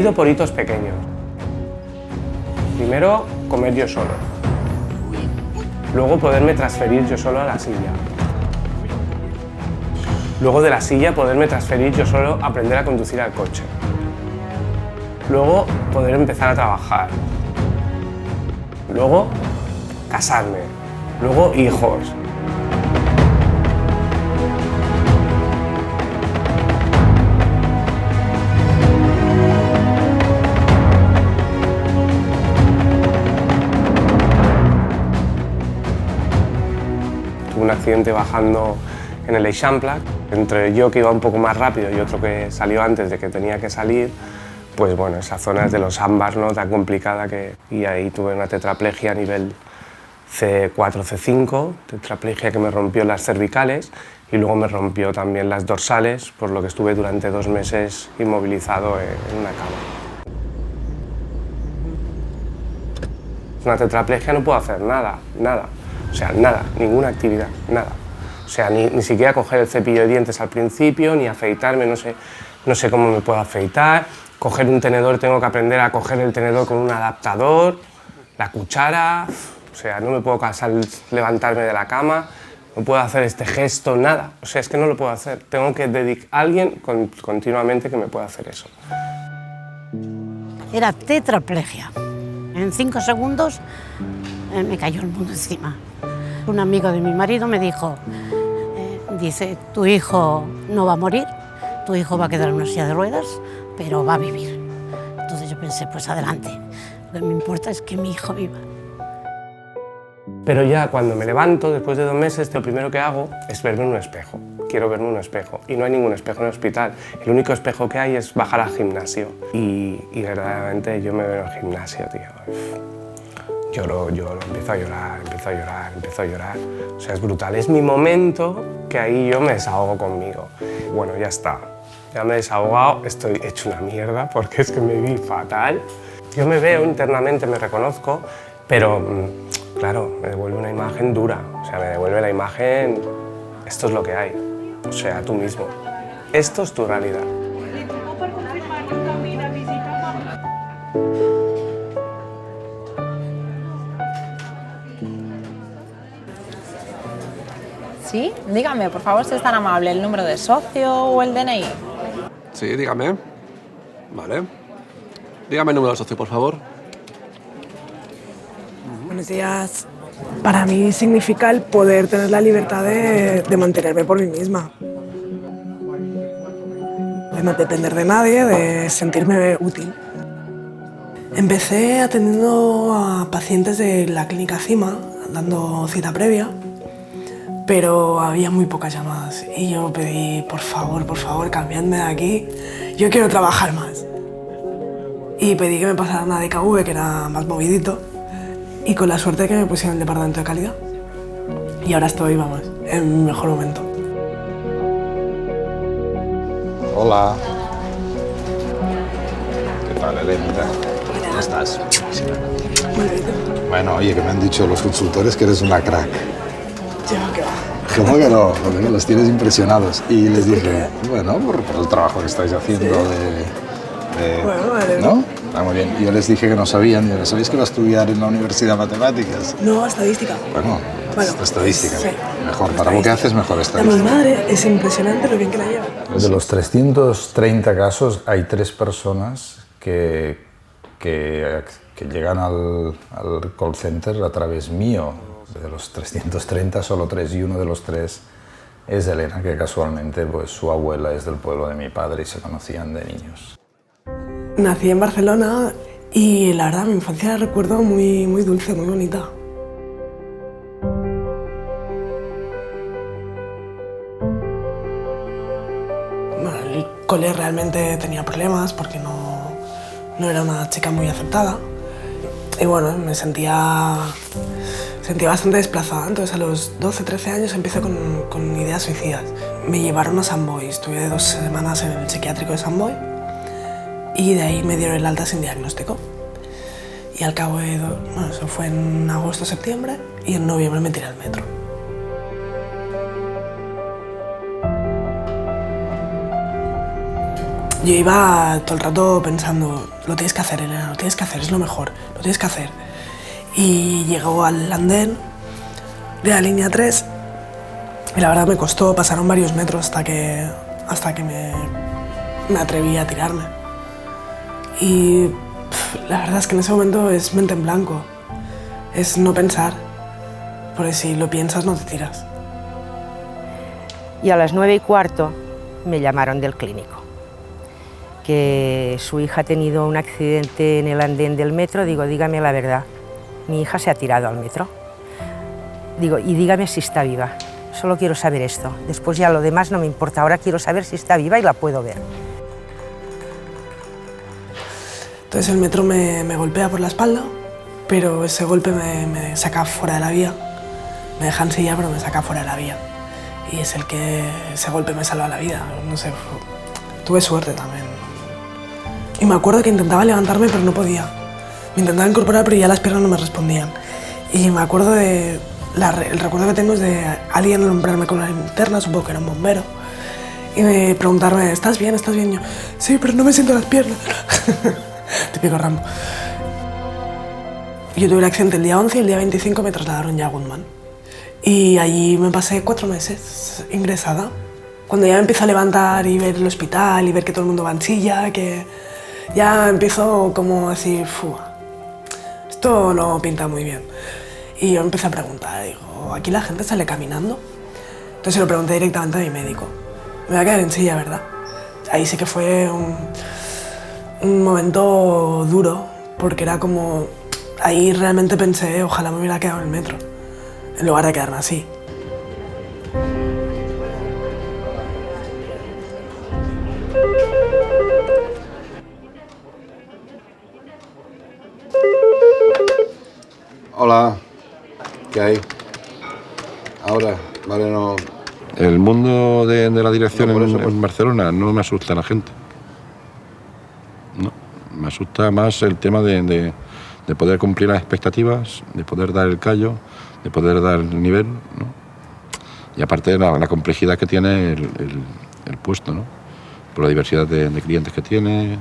ido por hitos pequeños. Primero, comer yo solo. Luego, poderme transferir yo solo a la silla. Luego de la silla, poderme transferir yo solo a aprender a conducir al coche. Luego, poder empezar a trabajar. Luego, casarme. Luego, hijos. Tuve un accidente bajando en el Eixample. Entre yo, que iba un poco más rápido, y otro que salió antes de que tenía que salir, pues bueno, esa zona es de los ambas, ¿no?, tan complicada y ahí tuve una tetraplegia a nivel C4, C5, tetraplegia que me rompió las cervicales y luego me rompió también las dorsales, por lo que estuve durante 2 meses inmovilizado en una cama. Una tetraplegia no puedo hacer nada, o sea, nada, ninguna actividad, nada. O sea, ni siquiera coger el cepillo de dientes al principio, ni afeitarme, no sé cómo me puedo afeitar. Coger un tenedor, tengo que aprender a coger el tenedor con un adaptador, la cuchara, o sea, no me puedo levantarme de la cama, no puedo hacer este gesto, nada. O sea, es que no lo puedo hacer. Tengo que dedicar a alguien continuamente que me pueda hacer eso. Era tetraplegia. En 5 segundos me cayó el mundo encima. Un amigo de mi marido me dijo, dice, tu hijo no va a morir, tu hijo va a quedar en una silla de ruedas, pero va a vivir. Entonces yo pensé, pues adelante, lo que me importa es que mi hijo viva. Pero ya cuando me levanto, después de 2 meses, lo primero que hago es verme en un espejo. Quiero verme en un espejo y no hay ningún espejo en el hospital. El único espejo que hay es bajar al gimnasio y verdaderamente yo me veo en el gimnasio, tío. Lloro, empiezo a llorar. O sea, es brutal. Es mi momento que ahí yo me desahogo conmigo. Bueno, ya está. Ya me he desahogado, estoy hecho una mierda porque es que me vi fatal. Yo me veo internamente, me reconozco, pero claro, me devuelve una imagen dura. O sea, me devuelve la imagen, esto es lo que hay. O sea, tú mismo. Esto es tu realidad. Sí, dígame, por favor, si es tan amable, el número de socio o el DNI. Sí, dígame. Vale. Dígame el número de socio, por favor. Buenos días. Para mí significa el poder tener la libertad de mantenerme por mí misma. De no depender de nadie, de sentirme útil. Empecé atendiendo a pacientes de la clínica CIMA, dando cita previa, pero había muy pocas llamadas y yo pedí, por favor, cambiadme de aquí, yo quiero trabajar más. Y pedí que me pasaran a DKV, que era más movidito, y con la suerte que me pusieron el departamento de calidad. Y ahora estoy, vamos, en mi mejor momento. Hola. ¿Qué tal, Elenita? ¿Cómo estás? Sí. Muy bien. Bueno, oye, que me han dicho los consultores que eres una crack. Ya, ¿qué va? ¿Cómo que no? Porque los tienes impresionados. Y les dije, bueno, por el trabajo que estáis haciendo Bueno, vale. ¿no? Está muy bien. Y yo les dije que no sabían. Y ¿sabéis que va a estudiar en la Universidad de Matemáticas? No, estadística. Bueno, estadística. Sí. Mejor, para lo que haces, mejor A estadística. mi madre es impresionante lo bien que la lleva. De los 330 casos, hay 3 personas que llegan al call center a través mío. De los 330, solo 3, y uno de los 3 es Elena, que casualmente pues, su abuela es del pueblo de mi padre y se conocían de niños. Nací en Barcelona y la verdad mi infancia la recuerdo muy, muy dulce, muy bonita. Bueno, el cole realmente tenía problemas porque no era una chica muy aceptada. Y bueno, me sentía bastante desplazada. Entonces a los 12, 13 años empecé con ideas suicidas. Me llevaron a Sant Boi, estuve 2 semanas en el psiquiátrico de Sant Boi y de ahí me dieron el alta sin diagnóstico. Y al cabo de, bueno, eso fue en agosto, septiembre, y en noviembre me tiré al metro. Yo iba todo el rato pensando, lo tienes que hacer, Elena, lo tienes que hacer, es lo mejor, lo tienes que hacer. Y llegó al andén de la línea 3 y la verdad me costó, pasaron varios metros hasta que me atreví a tirarme. Y la verdad es que en ese momento es mente en blanco, es no pensar, porque si lo piensas no te tiras. Y a las 9:15 me llamaron del clínico, que su hija ha tenido un accidente en el andén del metro. Digo, dígame la verdad, mi hija se ha tirado al metro. Digo, y dígame si está viva, solo quiero saber esto, después ya lo demás no me importa, ahora quiero saber si está viva y la puedo ver. Entonces el metro me golpea por la espalda, pero ese golpe me saca fuera de la vía. Me deja en silla, pero me saca fuera de la vía. Y es el que ese golpe me salva la vida, no sé, tuve suerte también. Y me acuerdo que intentaba levantarme, pero no podía. Me intentaba incorporar, pero ya las piernas no me respondían. Y me acuerdo el recuerdo que tengo es de alguien alumbrarme con una linterna, supongo que era un bombero, y me preguntarme, ¿estás bien? ¿Estás bien? Yo, sí, pero no me siento las piernas. Típico Rambo. Yo tuve el accidente el día 11 y el día 25 me trasladaron ya a Goodman. Y allí me pasé 4 meses ingresada. Cuando ya me empiezo a levantar y ver el hospital y ver que todo el mundo va en silla, que ya empiezo como a decir, esto no pinta muy bien. Y yo empecé a preguntar, digo, ¿aquí la gente sale caminando? Entonces se lo pregunté directamente a mi médico. Me voy a quedar en silla, ¿verdad? Ahí sí que fue un momento duro, porque era como, ahí realmente pensé, ojalá me hubiera quedado en el metro, en lugar de quedarme así. Hola, ¿qué hay? Ahora, vale, no... El mundo de la dirección en Barcelona no me asusta a la gente. No, me asusta más el tema de poder cumplir las expectativas, de poder dar el callo, de poder dar el nivel, ¿no? Y aparte de la complejidad que tiene el puesto, ¿no? Por la diversidad de clientes que tiene.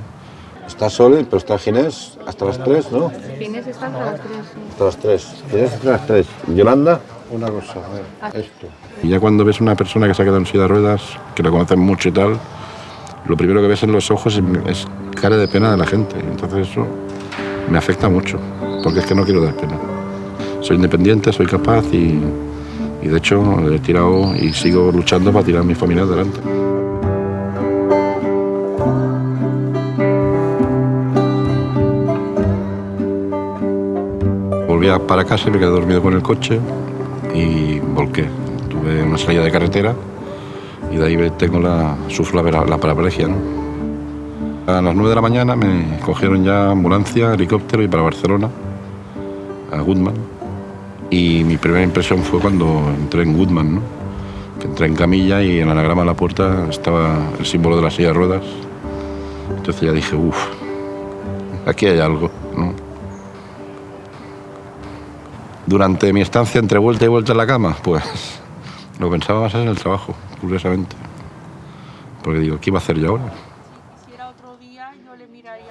Está Sole, pero está Ginés hasta las 3, ¿no? Ginés está hasta las 3, sí. Hasta las 3. Ginés hasta las 3. Yolanda, una cosa, a ver, esto. Y ya cuando ves una persona que se ha quedado en silla de ruedas, que la conocen mucho y tal, lo primero que ves en los ojos es cara de pena de la gente. Entonces eso me afecta mucho, porque es que no quiero dar pena. Soy independiente, soy capaz y de hecho he tirado y sigo luchando para tirar a mi familia adelante. Volví para casa y me quedé dormido con el coche y volqué. Tuve una salida de carretera y de ahí sufro la paraplegia, ¿no? A las 9 de la mañana me cogieron ya ambulancia, helicóptero y para Barcelona, a Goodman. Y mi primera impresión fue cuando entré en Goodman, ¿no? Que entré en camilla y en el anagrama de la puerta estaba el símbolo de la silla de ruedas. Entonces ya dije, aquí hay algo, ¿no? Durante mi estancia entre vuelta y vuelta en la cama, pues lo pensaba más en el trabajo, curiosamente. Porque digo, ¿qué iba a hacer yo ahora?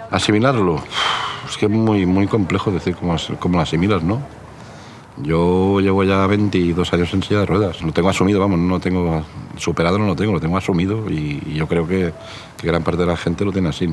Asimilarlo, es que es muy complejo decir cómo lo asimilas, ¿no? Yo llevo ya 22 años en silla de ruedas, lo tengo asumido, vamos, no lo tengo superado, no lo tengo asumido y yo creo que gran parte de la gente lo tiene así.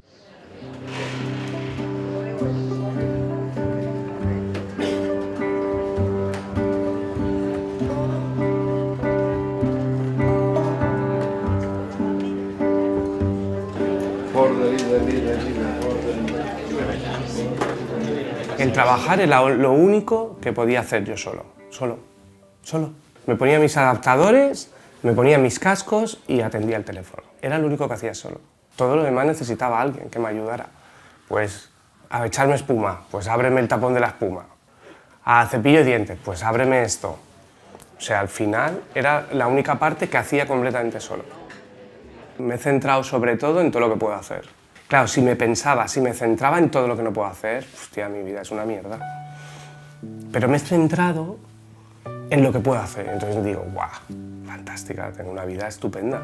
El trabajar era lo único que podía hacer yo solo. Me ponía mis adaptadores, me ponía mis cascos y atendía el teléfono. Era lo único que hacía solo. Todo lo demás necesitaba a alguien que me ayudara. Pues a echarme espuma, pues ábreme el tapón de la espuma. A cepillo de dientes, pues ábreme esto. O sea, al final era la única parte que hacía completamente solo. Me he centrado sobre todo en todo lo que puedo hacer. Claro, si me centraba en todo lo que no puedo hacer, hostia, mi vida es una mierda. Pero me he centrado en lo que puedo hacer. Entonces digo, guau, fantástica, tengo una vida estupenda.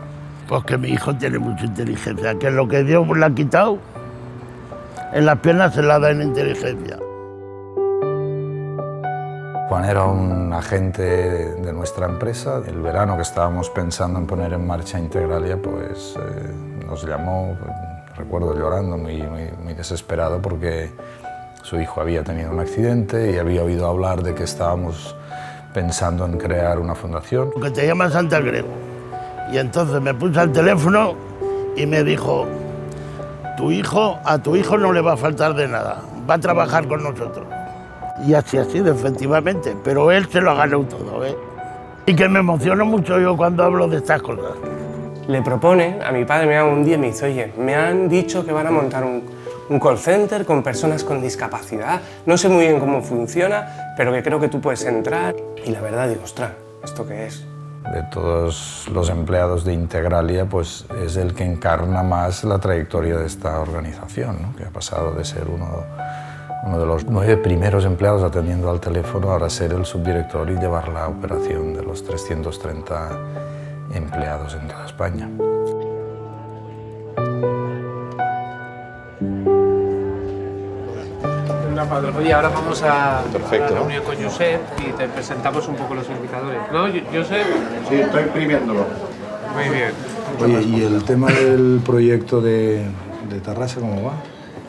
Pues que mi hijo tiene mucha inteligencia, que lo que Dios le ha quitado, en las piernas se la da en inteligencia. Juan era un agente de nuestra empresa. El verano que estábamos pensando en poner en marcha Integralia, pues nos llamó, recuerdo llorando, muy desesperado, porque su hijo había tenido un accidente y había oído hablar de que estábamos pensando en crear una fundación. Que te llama Santa Grego. Y entonces me puse al teléfono y me dijo, a tu hijo no le va a faltar de nada, va a trabajar con nosotros. Y así ha sido, efectivamente, pero él se lo ha ganado todo, ¿eh? Y que me emociono mucho yo cuando hablo de estas cosas. Le propone, a mi padre me llama un día y me dice, oye, me han dicho que van a montar un call center con personas con discapacidad, no sé muy bien cómo funciona, pero que creo que tú puedes entrar. Y la verdad digo, ostras, ¿esto qué es? De todos los empleados de Integralia, pues es el que encarna más la trayectoria de esta organización, ¿no? Que ha pasado de ser uno de los 9 primeros empleados atendiendo al teléfono, ahora ser el subdirector y llevar la operación de los 330 empleados en toda España. Oye, ahora vamos a la reunión con Josep y te presentamos un poco los indicadores. ¿No, Josep? Sí, estoy imprimiéndolo. Muy bien. Oye, ¿y el tema del proyecto de Tarrasa cómo va?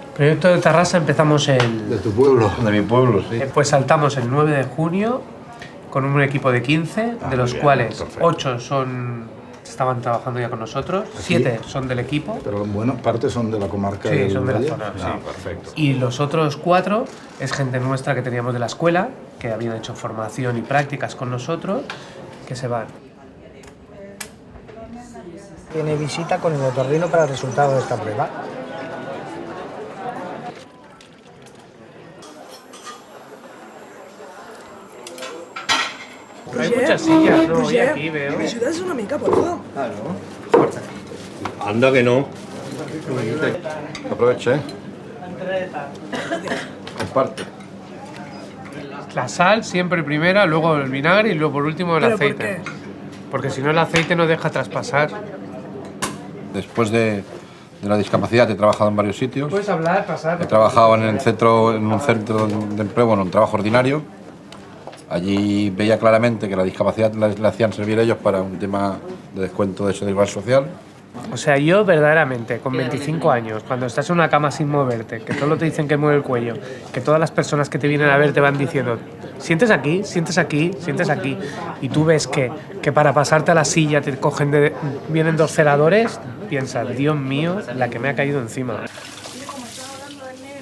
El proyecto de Tarrasa empezamos el... ¿De tu pueblo? De mi pueblo, sí. Pues saltamos el 9 de junio con un equipo de 15, de los cuales perfecto. 8 estaban trabajando ya con nosotros, 7 son del equipo. Pero bueno, parte son de la comarca. Sí, son de la zona, sí. Perfecto. Y los otros 4 es gente nuestra que teníamos de la escuela, que habían hecho formación y prácticas con nosotros, que se van. Tiene visita con el otorrino para el resultado de esta prueba. Hay muchas sillas, ¿no? Hoy aquí veo. Mi ciudad es una mica, por favor. Claro. Anda que no. Aproveche, ¿eh? Comparte. La sal siempre primera, luego el vinagre y luego por último el aceite. ¿Por qué? Porque si no el aceite no deja traspasar. Después de la discapacidad he trabajado en varios sitios. Puedes hablar, pasar. He trabajado en un centro de empleo, bueno, un trabajo ordinario. Allí veía claramente que la discapacidad le hacían servir ellos para un tema de descuento de seguridad social. O sea, yo verdaderamente, con 25 años, cuando estás en una cama sin moverte, que solo te dicen que mueve el cuello, que todas las personas que te vienen a ver te van diciendo sientes aquí, sientes aquí, sientes aquí, y tú ves que para pasarte a la silla te cogen vienen 2 celadores, piensas, Dios mío, la que me ha caído encima.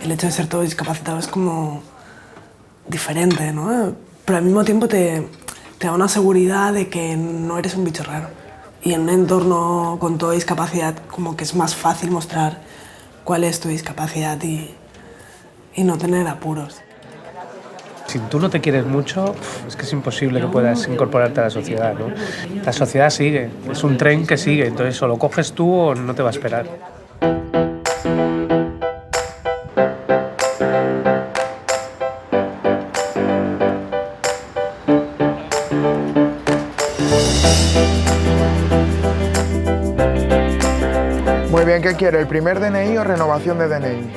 El hecho de ser todo discapacitado es como diferente, ¿no? Pero al mismo tiempo te da una seguridad de que no eres un bicho raro. Y en un entorno con toda discapacidad como que es más fácil mostrar cuál es tu discapacidad y no tener apuros. Si tú no te quieres mucho, es que es imposible que puedas incorporarte a la sociedad, ¿no? La sociedad sigue, es un tren que sigue, entonces o lo coges tú o no te va a esperar. Muy bien, ¿qué quiere? ¿El primer DNI o renovación de DNI?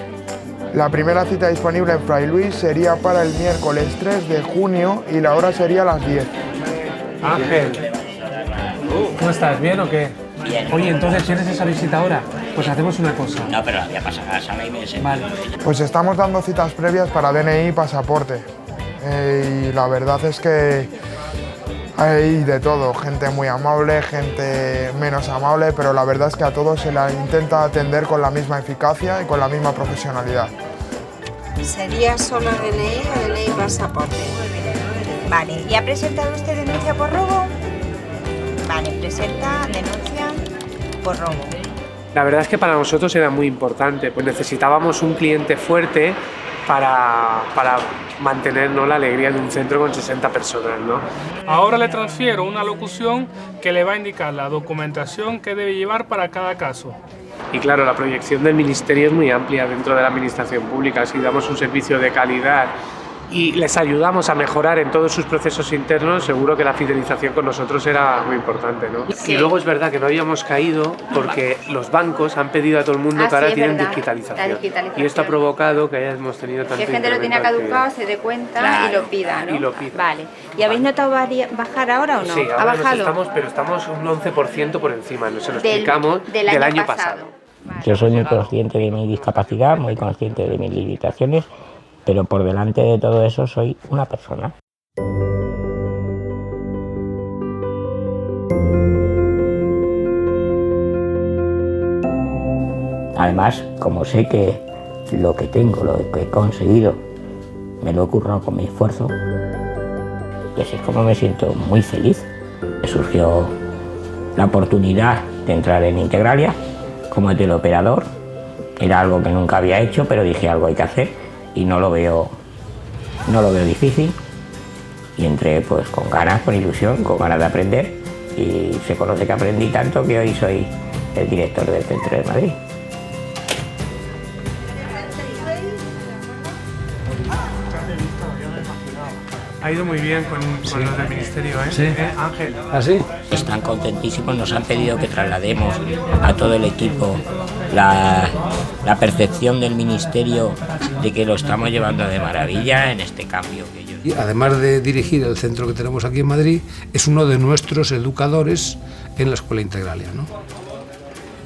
La primera cita disponible en Fray Luis sería para el miércoles 3 de junio y la hora sería a las 10. Ángel, ¿cómo estás? ¿Bien o qué? Bien. Oye, entonces, ¿tienes esa visita ahora? Pues hacemos una cosa. No, pero la voy a pasar a la sala y me sentó. Vale. Pues estamos dando citas previas para DNI y pasaporte. Y la verdad es que hay de todo, gente muy amable, gente menos amable, pero la verdad es que a todos se la intenta atender con la misma eficacia y con la misma profesionalidad. ¿Sería solo DNI o DNI y pasaporte? Vale, ¿y ha presentado usted denuncia por robo? Vale, presenta denuncia por robo. La verdad es que para nosotros era muy importante, pues necesitábamos un cliente fuerte para mantener, ¿no?, la alegría de un centro con 60 personas, ¿no? Ahora le transfiero una locución que le va a indicar la documentación que debe llevar para cada caso. Y claro, la proyección del Ministerio es muy amplia dentro de la administración pública. Si damos un servicio de calidad y les ayudamos a mejorar en todos sus procesos internos, seguro que la fidelización con nosotros era muy importante, ¿no? Sí. Y luego es verdad que no habíamos caído porque los bancos han pedido a todo el mundo que ahora tienen digitalización. Y esto ha provocado que hayamos tenido tanto que gente lo tiene caducado, se dé cuenta y lo pida, ¿no? Y lo pida. Vale. ¿Y habéis notado bajar ahora o no? Sí, ¿Ha ahora bajado? pero estamos un 11% por encima, se lo explicamos del año pasado. Yo soy muy consciente de mi discapacidad, muy consciente de mis limitaciones, pero por delante de todo eso soy una persona. Además, como sé que lo que tengo, lo que he conseguido, me lo he currado con mi esfuerzo, y así es como me siento muy feliz. Me surgió la oportunidad de entrar en Integralia como teleoperador. Era algo que nunca había hecho, pero dije algo hay que hacer y no lo veo difícil. Y entré pues con ganas, con ilusión, con ganas de aprender, y se conoce que aprendí tanto que hoy soy el director del Centro de Madrid. Ha ido muy bien con los del ministerio, ¿eh? Sí. Ángel. ¿Ah, sí? Están contentísimos, nos han pedido que traslademos a todo el equipo la percepción del ministerio de que lo estamos llevando de maravilla en este cambio que ellos... Y además de dirigir el centro que tenemos aquí en Madrid, es uno de nuestros educadores en la Escuela Integralia, ¿no?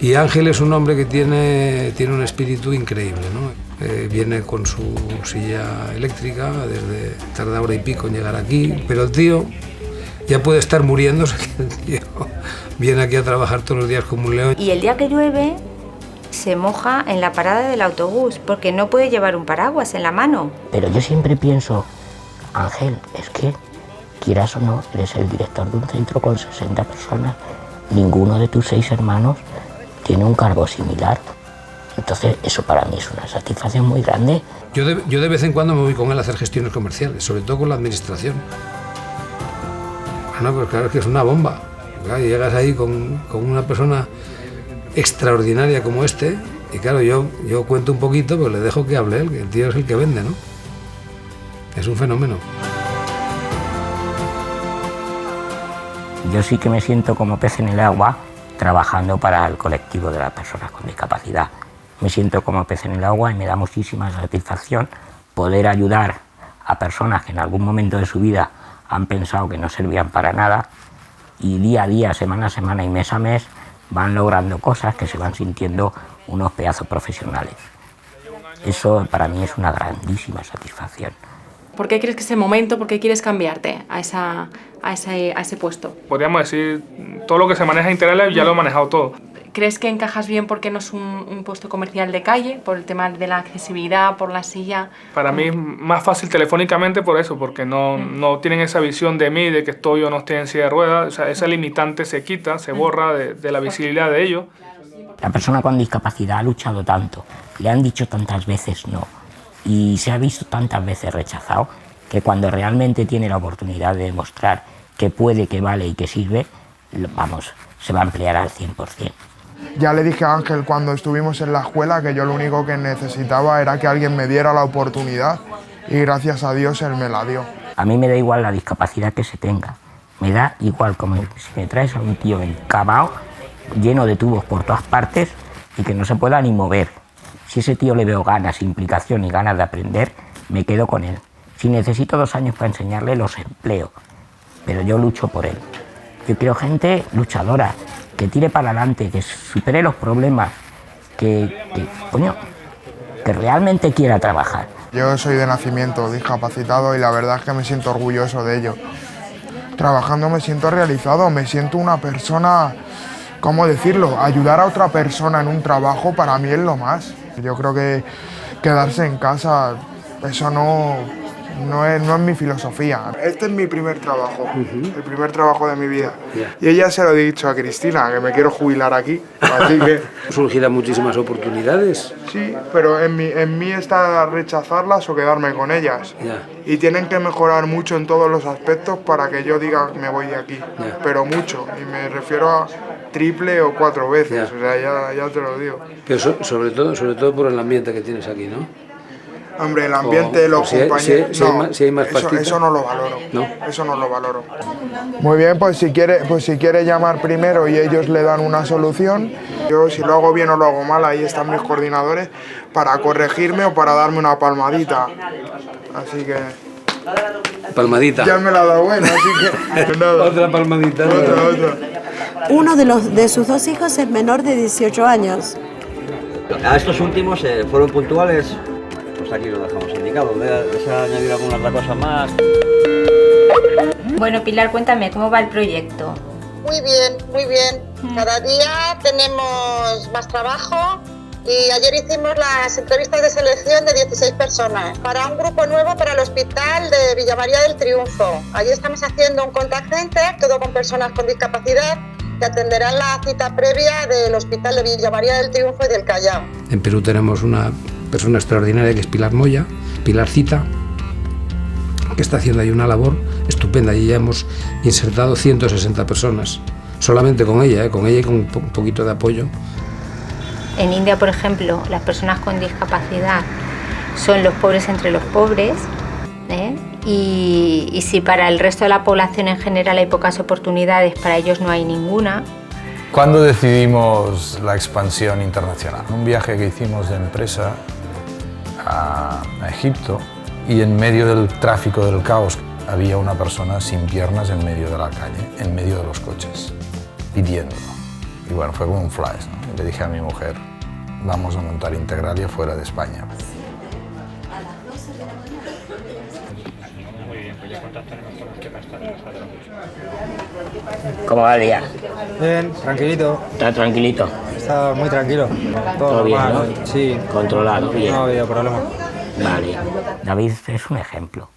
Y Ángel es un hombre que tiene un espíritu increíble, ¿no? Viene con su silla eléctrica, tarda hora y pico en llegar aquí, pero el tío ya puede estar muriéndose, el tío viene aquí a trabajar todos los días como un león. Y el día que llueve se moja en la parada del autobús porque no puede llevar un paraguas en la mano. Pero yo siempre pienso, Ángel, es que, quieras o no, eres el director de un centro con 60 personas, ninguno de tus 6 hermanos tiene un cargo similar. Entonces, eso para mí es una satisfacción muy grande. Yo de vez en cuando me voy con él a hacer gestiones comerciales, sobre todo con la administración. Bueno, pues claro, es que es una bomba. Claro, llegas ahí con una persona extraordinaria como este, y claro, yo cuento un poquito, pero le dejo que hable él, que el tío es el que vende, ¿no? Es un fenómeno. Yo sí que me siento como pez en el agua, trabajando para el colectivo de las personas con discapacidad. Me siento como pez en el agua y me da muchísima satisfacción poder ayudar a personas que en algún momento de su vida han pensado que no servían para nada, y día a día, semana a semana y mes a mes van logrando cosas que se van sintiendo unos pedazos profesionales. Eso para mí es una grandísima satisfacción. ¿Por qué crees que es el momento? ¿Por qué quieres cambiarte a ese puesto? Podríamos decir, todo lo que se maneja Integralia ya lo he manejado todo. ¿Crees que encajas bien porque no es un puesto comercial de calle, por el tema de la accesibilidad, por la silla? Para mí es más fácil telefónicamente por eso, porque no tienen esa visión de mí, de que estoy o no estoy en silla de ruedas. O sea, esa limitante se quita, se borra de la visibilidad de ellos. La persona con discapacidad ha luchado tanto, le han dicho tantas veces no, y se ha visto tantas veces rechazado, que cuando realmente tiene la oportunidad de demostrar que puede, que vale y que sirve, vamos, se va a emplear al 100%. Ya le dije a Ángel cuando estuvimos en la escuela que yo lo único que necesitaba era que alguien me diera la oportunidad, y gracias a Dios él me la dio. A mí me da igual la discapacidad que se tenga, me da igual como si me traes a un tío encamado, lleno de tubos por todas partes y que no se pueda ni mover. Si ese tío le veo ganas, implicación y ganas de aprender, me quedo con él. Si necesito 2 años para enseñarle, los empleo, pero yo lucho por él. Yo quiero gente luchadora, que tire para adelante, que supere los problemas, que realmente quiera trabajar. Yo soy de nacimiento discapacitado y la verdad es que me siento orgulloso de ello. Trabajando me siento realizado, me siento una persona, ¿cómo decirlo? Ayudar a otra persona en un trabajo para mí es lo más. Yo creo que quedarse en casa, eso no es mi filosofía. Este es mi primer trabajo, el primer trabajo de mi vida. Y ella se lo he dicho a Cristina, que me quiero jubilar aquí. Así que... ¿Surgirán muchísimas oportunidades? Sí, pero en mí está rechazarlas o quedarme con ellas. Y tienen que mejorar mucho en todos los aspectos para que yo diga que me voy de aquí. Pero mucho, y me refiero a triple o 4 veces, o sea, ya te lo digo. Pero sobre todo por el ambiente que tienes aquí, ¿no? Hombre, el ambiente, los compañeros... Si hay más pastita. Eso no lo valoro. ¿No? Eso no lo valoro. Muy bien, pues si quiere llamar primero y ellos le dan una solución, yo si lo hago bien o lo hago mal, ahí están mis coordinadores para corregirme o para darme una palmadita. Así que... Palmadita. Ya me la ha dado buena, así que... Otra palmadita. Otra. Uno de sus dos hijos es menor de 18 años. A estos últimos fueron puntuales. Pues aquí lo dejamos indicado. ¿Desea añadir alguna otra cosa más? Bueno, Pilar, cuéntame, ¿cómo va el proyecto? Muy bien, muy bien. Cada día tenemos más trabajo y ayer hicimos las entrevistas de selección de 16 personas para un grupo nuevo para el hospital de Villa María del Triunfo. Allí estamos haciendo un contact center, todo con personas con discapacidad, que atenderán la cita previa del hospital de Villa María del Triunfo y del Callao. En Perú tenemos una persona extraordinaria que es Pilar Moya, Pilar Cita, que está haciendo ahí una labor estupenda. Allí ya hemos insertado 160 personas, solamente con ella y con un poquito de apoyo. En India, por ejemplo, las personas con discapacidad son los pobres entre los pobres, y si para el resto de la población en general hay pocas oportunidades, para ellos no hay ninguna. ¿Cuándo decidimos la expansión internacional? Un viaje que hicimos de empresa a Egipto y en medio del tráfico del caos había una persona sin piernas en medio de la calle, en medio de los coches, pidiendo. Y bueno, fue como un flash, ¿no? Y le dije a mi mujer, vamos a montar Integralia fuera de España. ¿Cómo va el día? Bien, tranquilito. ¿Está tranquilito? Está muy tranquilo. Todo bien, mal, ¿no? Sí. Controlado, bien. No ha habido problema. Vale. David es un ejemplo.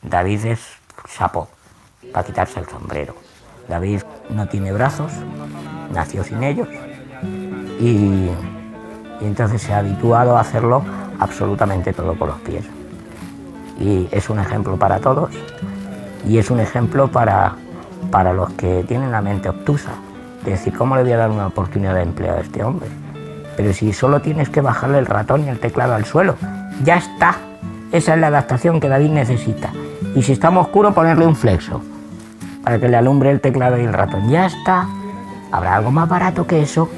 David es sapo, para quitarse el sombrero. David no tiene brazos, nació sin ellos y entonces se ha habituado a hacerlo absolutamente todo con los pies. Y es un ejemplo para todos y es un ejemplo para los que tienen la mente obtusa. Es decir, ¿cómo le voy a dar una oportunidad de empleo a este hombre? Pero si solo tienes que bajarle el ratón y el teclado al suelo, ya está. Esa es la adaptación que David necesita. Y si está muy oscuro, ponerle un flexo para que le alumbre el teclado y el ratón. Ya está. ¿Habrá algo más barato que eso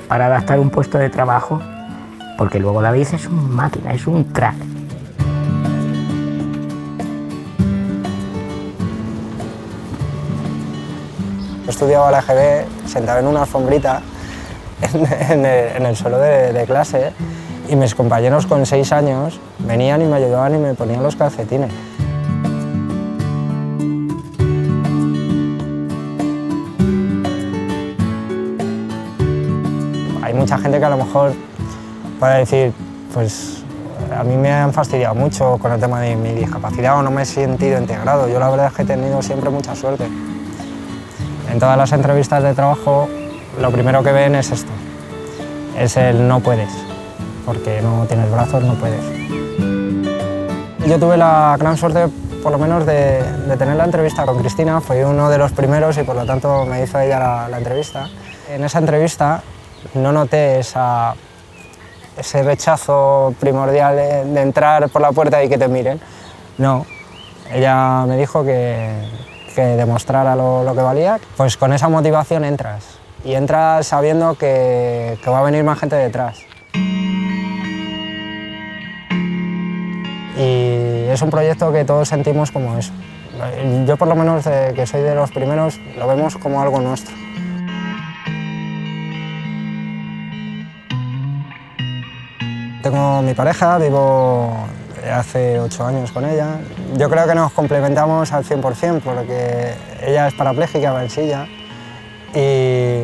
para adaptar un puesto de trabajo? Porque luego David es una máquina, es un crack. Estudiaba la EGB sentado en una alfombrita en el suelo de clase y mis compañeros con 6 años venían y me ayudaban y me ponían los calcetines. Hay mucha gente que a lo mejor puede decir, pues a mí me han fastidiado mucho con el tema de mi discapacidad o no me he sentido integrado. Yo la verdad es que he tenido siempre mucha suerte. En todas las entrevistas de trabajo lo primero que ven es esto, es el no puedes, porque no tienes brazos, no puedes. Yo tuve la gran suerte por lo menos de tener la entrevista con Cristina, fue uno de los primeros y por lo tanto me hizo ella la entrevista. En esa entrevista no noté ese rechazo primordial de entrar por la puerta y que te miren, no. Ella me dijo que demostrara lo que valía, pues con esa motivación entras. Y entras sabiendo que va a venir más gente detrás. Y es un proyecto que todos sentimos como eso. Yo por lo menos, que soy de los primeros, lo vemos como algo nuestro. Tengo mi pareja, vivo hace 8 años con ella. Yo creo que nos complementamos al 100% porque ella es parapléjica, va en silla y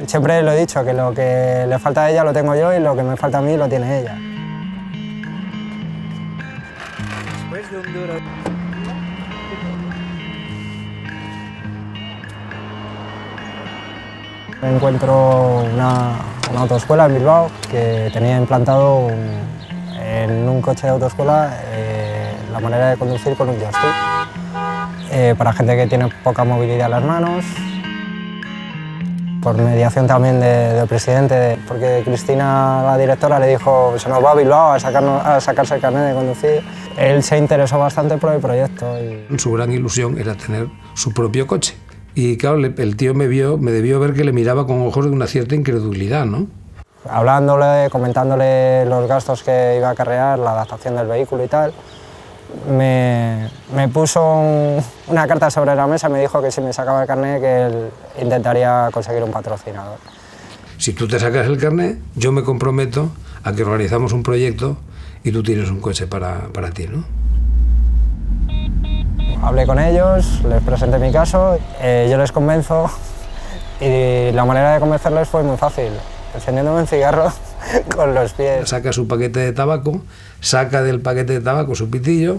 siempre lo he dicho, que lo que le falta a ella lo tengo yo y lo que me falta a mí lo tiene ella. Encuentro una autoescuela en Bilbao que tenía implantado en un coche de autoescuela la manera de conducir con un joystick para gente que tiene poca movilidad en las manos. por mediación también del presidente, porque Cristina, la directora, le dijo se nos va a Bilbao a sacarse el carnet de conducir. Él se interesó bastante por el proyecto. Su gran ilusión era tener su propio coche. Y claro, el tío me debió ver que le miraba con ojos de una cierta incredulidad, ¿no? Hablándole, comentándole los gastos que iba a acarrear, la adaptación del vehículo y tal, me puso una carta sobre la mesa y me dijo que si me sacaba el carnet que él intentaría conseguir un patrocinador. Si tú te sacas el carnet, yo me comprometo a que organizamos un proyecto y tú tienes un coche para ti, ¿no? Hablé con ellos, les presenté mi caso, yo les convenzo y la manera de convencerles fue muy fácil, encendiéndome un cigarro con los pies. Saca su paquete de tabaco, saca del paquete de tabaco su pitillo,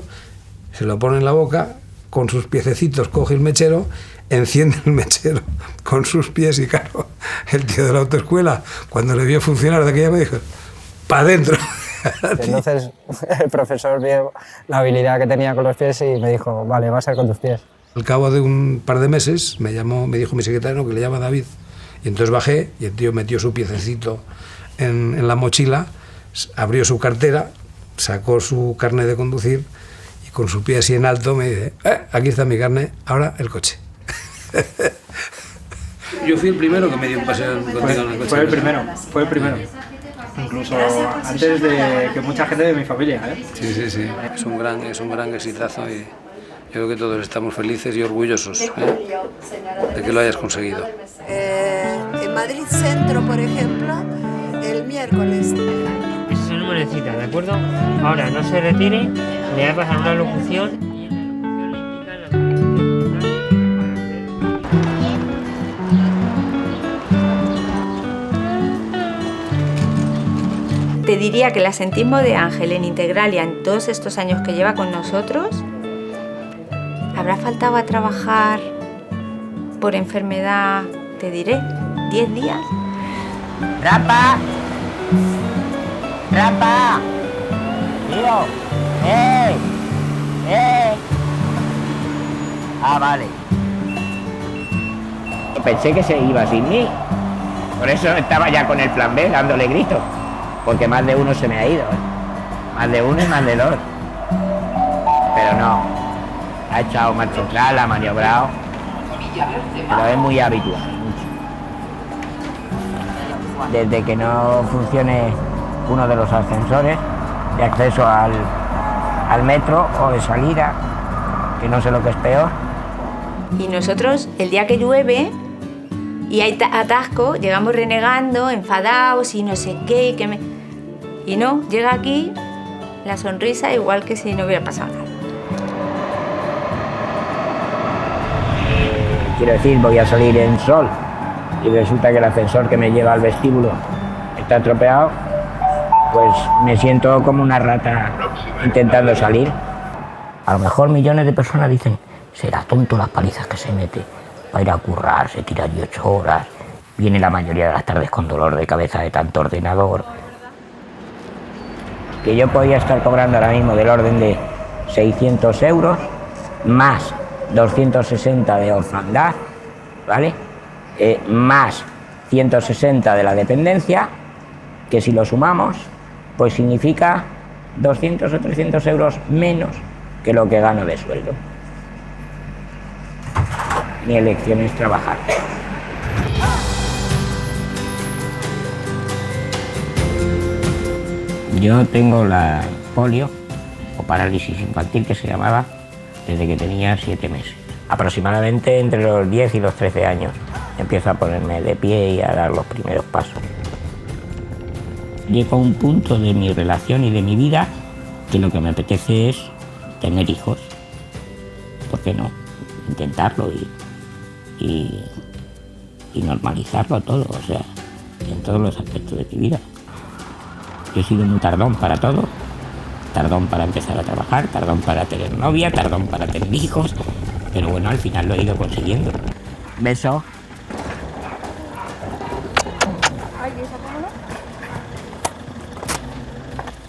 se lo pone en la boca, con sus piececitos coge el mechero, enciende el mechero con sus pies y claro, el tío de la autoescuela, cuando le vio funcionar de aquella me dijo, ¡pa' adentro! Entonces el profesor vio la habilidad que tenía con los pies y me dijo, vale, va a ser con tus pies. Al cabo de un par de meses me dijo mi secretario que le llama David y entonces bajé y el tío metió su piececito en la mochila, abrió su cartera, sacó su carnet de conducir y con su pie así en alto me dice, aquí está mi carnet, ahora el coche. Yo fui el primero que me dio un paseo contigo en el coche. Fue el primero. Incluso antes de que mucha gente de mi familia, ¿eh? Sí. Es un gran exitazo y yo creo que todos estamos felices y orgullosos de que lo hayas conseguido. En Madrid Centro, por ejemplo, el miércoles. Ese es el número de cita, ¿de acuerdo? Ahora no se retire, le voy a pasar una locución. Te diría que el asentismo de Ángel en Integralia en todos estos años que lleva con nosotros, habrá faltado a trabajar por enfermedad, te diré, 10 días. ¡Rampa! ¡Rampa! ¡Tío! Ah, vale. Pensé que se iba sin mí. Por eso estaba ya con el plan B, dándole gritos. Porque más de uno se me ha ido, ¿eh? Más de uno y más de dos. Pero no. Ha echado marcha atrás, la ha maniobrado. Pero es muy habitual. Desde que no funcione uno de los ascensores de acceso al metro o de salida, que no sé lo que es peor. Y nosotros, el día que llueve y hay atasco, llegamos renegando, enfadados y no sé qué. Y no, llega aquí la sonrisa igual que si no hubiera pasado nada. Quiero decir, voy a salir en sol y resulta que el ascensor que me lleva al vestíbulo está estropeado, pues me siento como una rata intentando salir. A lo mejor millones de personas dicen, será tonto las palizas que se mete para ir a currar, se tira 8 horas, viene la mayoría de las tardes con dolor de cabeza de tanto ordenador. Que yo podía estar cobrando ahora mismo del orden de 600 euros, más 260 de orfandad, ¿vale? Más 160 de la dependencia, que si lo sumamos, pues significa 200 o 300 euros menos que lo que gano de sueldo. Mi elección es trabajar. Yo tengo la polio, o parálisis infantil que se llamaba, desde que tenía 7 meses. Aproximadamente entre los 10 y los 13 años empiezo a ponerme de pie y a dar los primeros pasos. Llego a un punto de mi relación y de mi vida que lo que me apetece es tener hijos. ¿Por qué no? Intentarlo y normalizarlo todo, o sea, en todos los aspectos de mi vida. Yo he sido muy tardón para todo, tardón para empezar a trabajar, tardón para tener novia, tardón para tener hijos, pero bueno, al final lo he ido consiguiendo. Beso.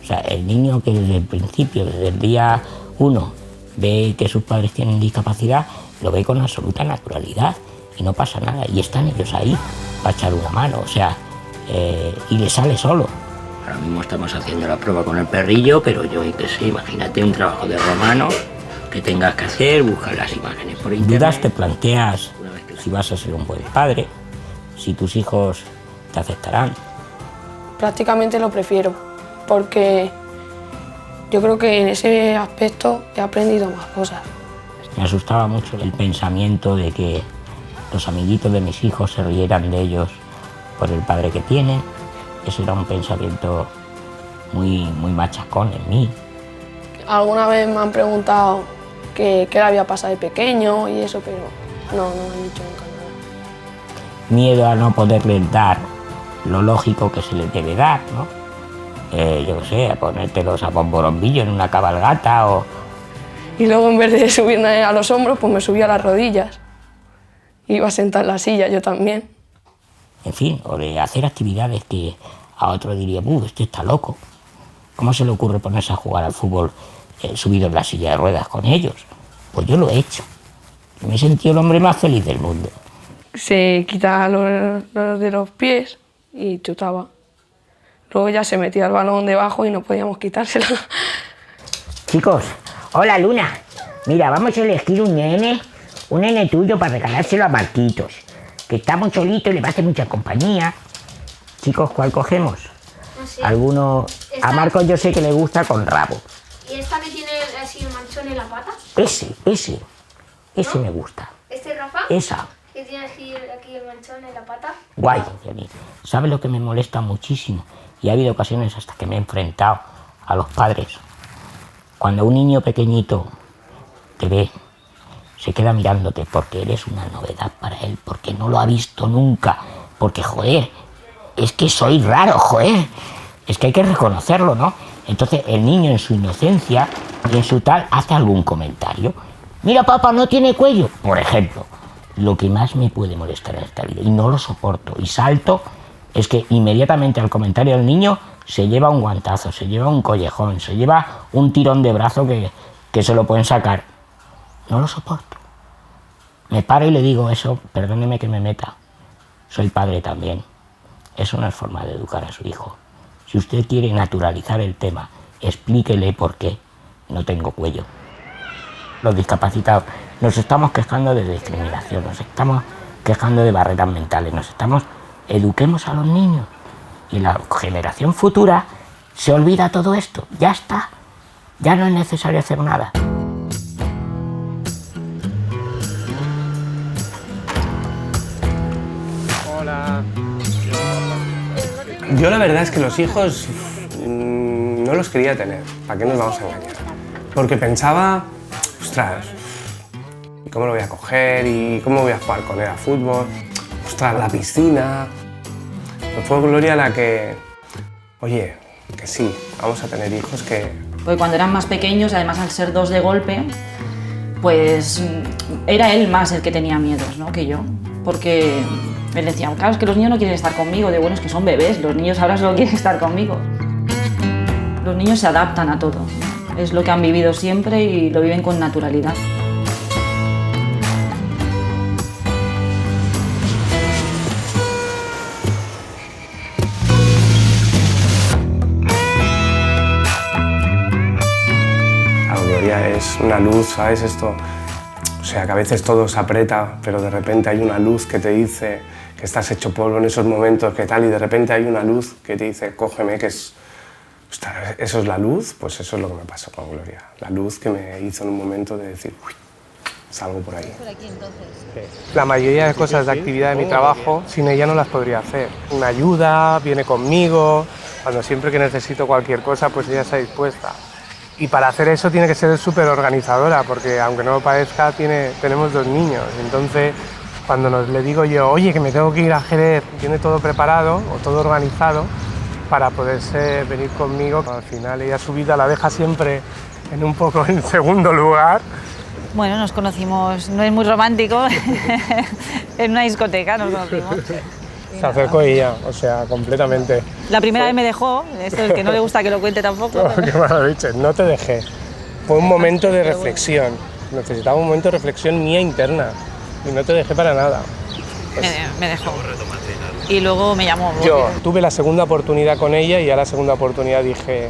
O sea, el niño que desde el principio, desde el día 1, ve que sus padres tienen discapacidad, lo ve con absoluta naturalidad y no pasa nada, y están ellos ahí para echar una mano, o sea, y le sale solo. Ahora mismo estamos haciendo la prueba con el perrillo, pero yo qué sé, imagínate un trabajo de romano que tengas que hacer, buscar las imágenes por internet. Dudas, te planteas si vas a ser un buen padre, si tus hijos te aceptarán. Prácticamente lo prefiero, porque yo creo que en ese aspecto he aprendido más cosas. Me asustaba mucho el pensamiento de que los amiguitos de mis hijos se rieran de ellos por el padre que tienen. Eso era un pensamiento muy machacón en mí. Alguna vez me han preguntado qué le había pasado de pequeño y eso, pero no me han dicho nunca nada. Miedo a no poderles dar lo lógico que se les debe dar, ¿no? Yo qué sé, a ponértelos a bomborombillo en una cabalgata o... Y luego en vez de subirme a los hombros, pues me subí a las rodillas. Iba a sentar en la silla yo también. En fin, o de hacer actividades que a otro diría, este está loco. ¿Cómo se le ocurre ponerse a jugar al fútbol subido en la silla de ruedas con ellos? Pues yo lo he hecho. Me he sentido el hombre más feliz del mundo. Se quitaba los de los pies y chutaba. Luego ya se metía el balón debajo y no podíamos quitárselo. Chicos, hola Luna. Mira, vamos a elegir un nene tuyo para regalárselo a Marquitos, que está muy solito y le va a hacer mucha compañía. Chicos, ¿cuál cogemos? No sé. ¿Alguno? A Marcos yo sé que le gusta con rabo. ¿Y esta que tiene así un manchón en la pata? Ese ¿No? me gusta. ¿Este Rafa? Esa. ¿Que tiene aquí el manchón en la pata? Guay. ¿Sabes lo que me molesta muchísimo? Y ha habido ocasiones hasta que me he enfrentado a los padres. Cuando un niño pequeñito te ve, se queda mirándote porque eres una novedad para él, porque no lo ha visto nunca, porque, joder, es que soy raro, joder, es que hay que reconocerlo, ¿no? Entonces el niño en su inocencia y en su tal hace algún comentario. Mira, papá, no tiene cuello, por ejemplo. Lo que más me puede molestar en esta vida, y no lo soporto, y salto, es que inmediatamente al comentario del niño se lleva un guantazo, se lleva un collejón, se lleva un tirón de brazo que se lo pueden sacar. No lo soporto. Me paro y le digo eso, perdóneme que me meta. Soy padre también. Eso no es forma de educar a su hijo. Si usted quiere naturalizar el tema, explíquele por qué no tengo cuello. Los discapacitados nos estamos quejando de discriminación, nos estamos quejando de barreras mentales, eduquemos a los niños. Y la generación futura se olvida todo esto. Ya está. Ya no es necesario hacer nada. Hola. Yo la verdad es que los hijos no los quería tener. ¿Para qué nos vamos a engañar? Porque pensaba, ostras, ¿cómo lo voy a coger? ¿Y cómo voy a jugar con él a fútbol? Ostras, la piscina. Pues fue Gloria la que, oye, que sí, vamos a tener hijos que... Porque cuando eran más pequeños, además al ser dos de golpe, pues era él más el que tenía miedos, ¿no? Que yo. Porque él decía, claro, es que los niños no quieren estar conmigo. De bueno, es que son bebés, los niños ahora solo quieren estar conmigo. Los niños se adaptan a todo, ¿no? Es lo que han vivido siempre y lo viven con naturalidad. Es una luz, ¿sabes? Esto, o sea, que a veces todo se aprieta, pero de repente hay una luz que te dice que estás hecho polvo en esos momentos, que tal, y de repente hay una luz que te dice, cógeme, que es... Ostras, ¿eso es la luz? Pues eso es lo que me pasó con Gloria. La luz que me hizo en un momento de decir, uy, salgo por ahí. La mayoría de cosas de actividad de mi trabajo, sin ella no las podría hacer. Me ayuda, viene conmigo, cuando siempre que necesito cualquier cosa, pues ella está dispuesta. Y para hacer eso tiene que ser súper organizadora, porque aunque no lo parezca, tenemos dos niños. Entonces, cuando le digo yo, oye, que me tengo que ir a Jerez, tiene todo preparado o todo organizado para poderse venir conmigo. Al final ella su vida la deja siempre un poco en segundo lugar. Bueno, nos conocimos, no es muy romántico, en una discoteca nos conocimos. Se acercó ella, o sea, completamente. La primera vez me dejó, esto es que no le gusta que lo cuente tampoco. Qué malo dicho, no te dejé. Fue un momento de reflexión, necesitaba un momento de reflexión mía interna y no te dejé para nada. me dejó. Y luego me llamó. Yo tuve la segunda oportunidad con ella y a la segunda oportunidad dije,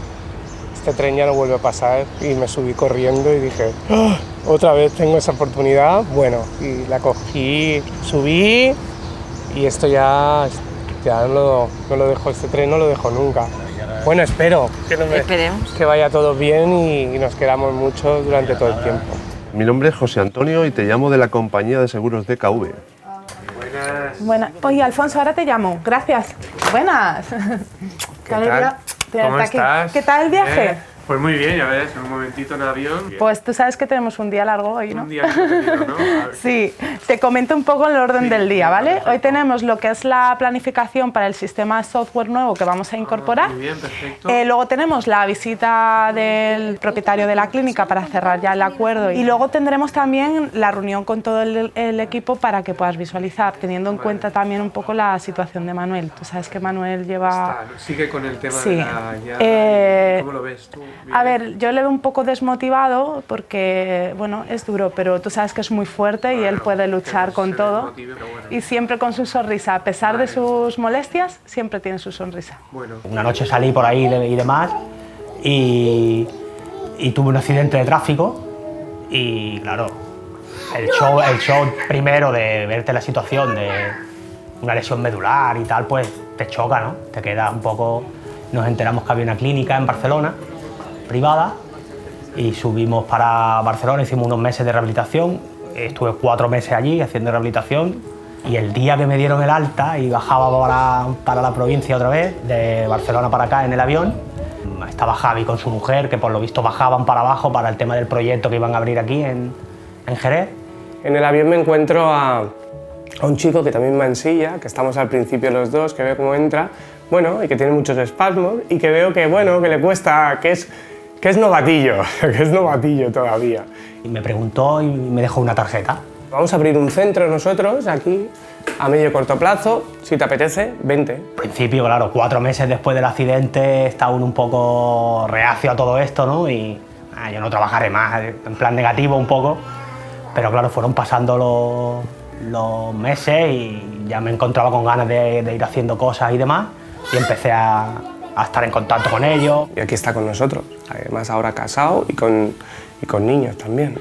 este tren ya no vuelve a pasar, y me subí corriendo y dije, ¡oh! Otra vez tengo esa oportunidad, bueno, y la cogí, subí y esto ya no lo dejo, este tren no lo dejo nunca. Bueno, espero que vaya todo bien y nos quedamos mucho durante todo el tiempo. Mi nombre es José Antonio y te llamo de la compañía de seguros DKV. Buenas. Oye, Alfonso, ahora te llamo. Gracias. Buenas. ¿Qué tal? ¿Cómo estás? ¿Qué tal el viaje? Pues muy bien, ya ves, en un momentito en avión. Pues tú sabes que tenemos un día largo hoy, ¿no? Un día entretenido, ¿no? Sí, te comento un poco el orden del día, ¿vale? Perfecto. Hoy tenemos lo que es la planificación para el sistema de software nuevo que vamos a incorporar. Muy bien, perfecto. Luego tenemos la visita del propietario de la clínica para cerrar ya el acuerdo. Y luego tendremos también la reunión con todo el equipo para que puedas visualizar, teniendo en cuenta también un poco la situación de Manuel. Tú sabes que Manuel lleva... Sigue con el tema sí. de la... ¿Cómo lo ves tú? A ver, yo le veo un poco desmotivado porque, bueno, es duro, pero tú sabes que es muy fuerte y él puede luchar con todo. Y siempre con su sonrisa, a pesar de sus molestias, siempre tiene su sonrisa. Una noche salí por ahí y demás y tuve un accidente de tráfico y, claro, el show primero de verte la situación de una lesión medular y tal, pues te choca, ¿no? Te queda un poco... Nos enteramos que había una clínica en Barcelona privada y subimos para Barcelona, hicimos unos meses de rehabilitación, estuve 4 meses allí haciendo rehabilitación y el día que me dieron el alta y bajaba para la provincia otra vez, de Barcelona para acá en el avión, estaba Javi con su mujer, que por lo visto bajaban para abajo para el tema del proyecto que iban a abrir aquí en Jerez. En el avión me encuentro a un chico que también va en silla, que estamos al principio los dos, que veo cómo entra, bueno, y que tiene muchos espasmos y que veo que, bueno, que le cuesta, que es novatillo, que es novatillo todavía. Y me preguntó y me dejó una tarjeta. Vamos a abrir un centro nosotros aquí, a medio y corto plazo, si te apetece, vente. Al principio, claro, 4 meses después del accidente está uno un poco reacio a todo esto, ¿no? Y yo no trabajaré más, en plan negativo un poco, pero claro, fueron pasando los meses y ya me encontraba con ganas de ir haciendo cosas y demás y empecé a estar en contacto con ellos. Y aquí está con nosotros, además ahora casado y con niños también.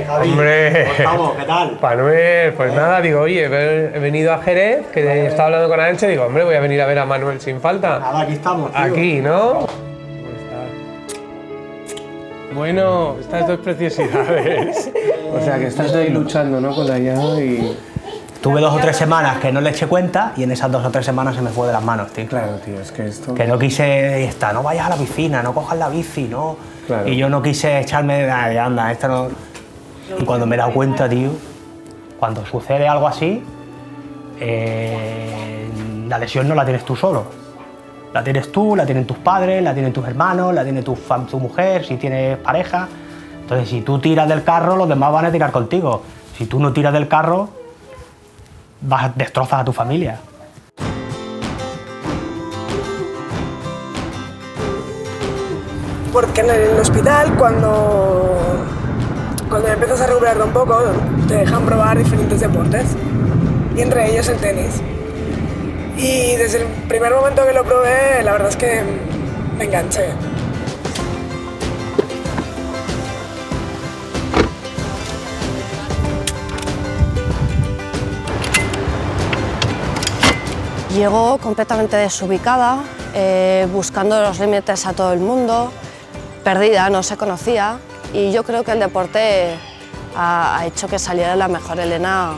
Javi, ¡hombre! ¿Cómo estamos? ¿Qué tal? Manuel, pues nada, digo, oye, he venido a Jerez, que estaba hablando con Arancha, digo, hombre, voy a venir a ver a Manuel sin falta. Nada, aquí estamos, tío. Aquí, ¿no? Bueno, estas dos preciosidades. O sea, que estás ahí luchando, ¿no? Con la llave y... Tuve 2 o 3 semanas que no le eché cuenta y en esas 2 o 3 semanas se me fue de las manos, tío. Claro, tío, es que esto... Que no quise no vayas a la piscina, no cojas la bici, no... Claro. Y yo no quise echarme de anda, esta no... Y cuando me he dado cuenta, tío, cuando sucede algo así, la lesión no la tienes tú solo. La tienes tú, la tienen tus padres, la tienen tus hermanos, la tiene tu mujer, si tienes pareja. Entonces, si tú tiras del carro, los demás van a tirar contigo. Si tú no tiras del carro, destrozas a tu familia. Porque en el hospital, cuando empiezas a recuperarte un poco, te dejan probar diferentes deportes, y entre ellos el tenis. Y desde el primer momento que lo probé, la verdad es que me enganché. Llegó completamente desubicada, buscando los límites a todo el mundo, perdida, no se conocía, y yo creo que el deporte ha hecho que saliera la mejor Elena